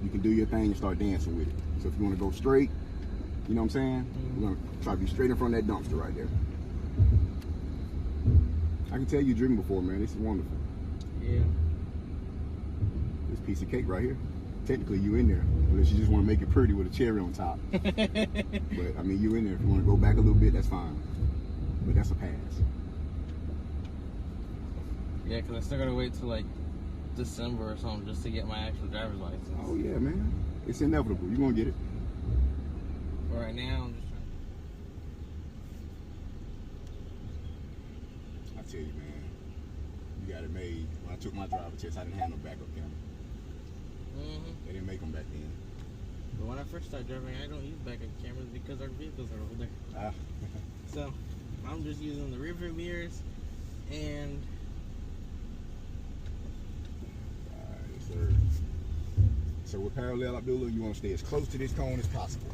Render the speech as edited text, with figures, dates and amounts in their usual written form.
you can do your thing and start dancing with it. So if you want to go straight, you know what I'm saying? We're going to try to be straight in front of that dumpster right there. I can tell you driven before, man. This is wonderful. Yeah. This piece of cake right here. Technically, you in there, unless you just want to make it pretty with a cherry on top. But I mean, you in there. If you want to go back a little bit, that's fine. But that's a pass. Yeah, because I still gotta wait till like December or something just to get my actual driver's license. Oh yeah, man. It's inevitable. You're gonna get it. But right now, I'm just trying. I tell you, man, you got it made. When I took my driver test, I didn't have no backup camera. They didn't make them back then. But when I first started driving, I don't use backup cameras because our vehicles are over there. So I'm just using the rear view mirrors and. Alright, sir. So with parallel, Abdullah, you want to stay as close to this cone as possible.